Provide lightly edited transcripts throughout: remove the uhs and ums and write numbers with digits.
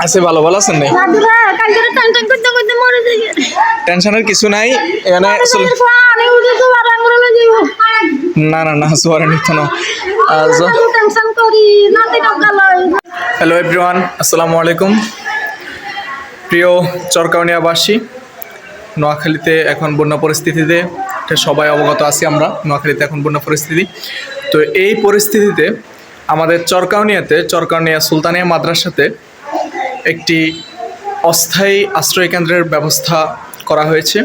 আছে ভালো ভালো আছেন নাই? টেনশনের কিছু নাই এখানে না না না সোয়ারে নিত না। হ্যালো এভরিওয়ান, আসসালামু আলাইকুম। প্রিয় চরকাউনিয়াবাসী, নোয়াখালীতে এখন বন্যা পরিস্থিতিতে সবাই অবগত আছি আমরা। নোয়াখালীতে এখন বন্যা পরিস্থিতি, তো এই পরিস্থিতিতে আমাদের চরকাউনিয়া সুলতানিয়া মাদ্রাসাতে একটি অস্থায়ী আশ্রয় কেন্দ্রের ব্যবস্থা করা হয়েছে।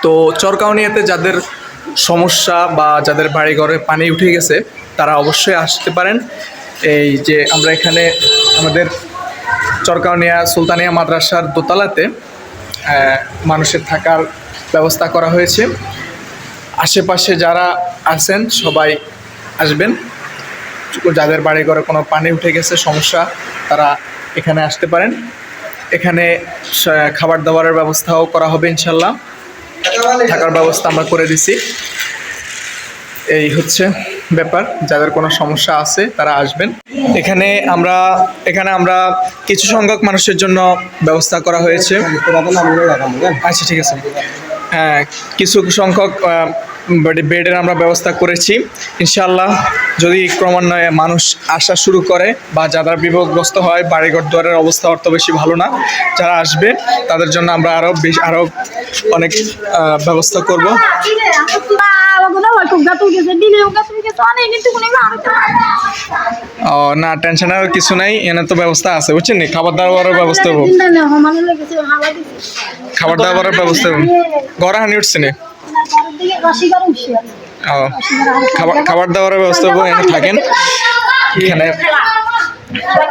তো চরকাউনিয়াতে যাদের সমস্যা বা যাদের বাড়িঘরে পানি উঠে গেছে তারা অবশ্যই আসতে পারেন। এই যে আমরা এখানে আমাদের চরকাউনিয়া সুলতানিয়া মাদ্রাসার দোতলাতে মানুষের থাকার ব্যবস্থা করা হয়েছে। আশেপাশে যারা আছেন সবাই আসবেন। যাদের বাড়িঘরে কোনো পানি উঠে গেছে সমস্যা তারা এখানে আসতে পারেন। এখানে খাবার দাবারের ব্যবস্থাও করা হবে ইনশাল্লাহ। থাকার ব্যবস্থা আমরা করে দিছি। এই হচ্ছে ব্যাপার, যাদের কোনো সমস্যা আছে তারা আসবেন। এখানে আমরা কিছু সংখ্যক মানুষের জন্য ব্যবস্থা করা হয়েছে। আচ্ছা ঠিক আছে, হ্যাঁ কিছু সংখ্যক বেডের আমরা ব্যবস্থা করেছি ইনশাআল্লাহ। যদি ক্রমান্বয়ে মানুষ আসা শুরু করে বা যারা বিপদগ্রস্ত হয়, বাড়িঘর দুয়ারের অবস্থা অত বেশি ভালো না, যারা আসবে তাদের জন্য আমরা আরও অনেক ব্যবস্থা করব। ও না, টেনশনের কিছু নাই, এনে তো ব্যবস্থা আছে বুঝছেন। খাবার দাবারের ব্যবস্থা হবো, খাবার দাবারের ব্যবস্থা গড়া হানি উঠছে না। ও খাবার দাবারের ব্যবস্থা হবো, এখানে থাকেন। এখানে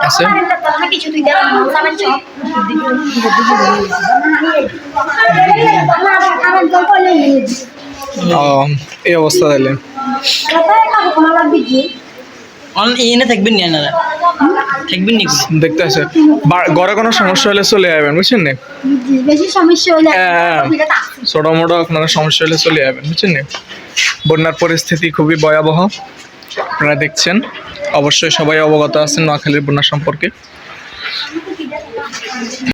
আছে এই অবস্থা তাইলে দেখতে আছে। ঘরে কোনো সমস্যা হলে চলে যাবেন বুঝছেন না, ছোট মোটো আপনারা সমস্যা হলে চলে যাবেন বুঝছেন না। বন্যার পরিস্থিতি খুবই ভয়াবহ, আপনারা দেখছেন। অবশ্যই সবাই অবগত আছেন নোয়াখালীর বন্যা সম্পর্কে।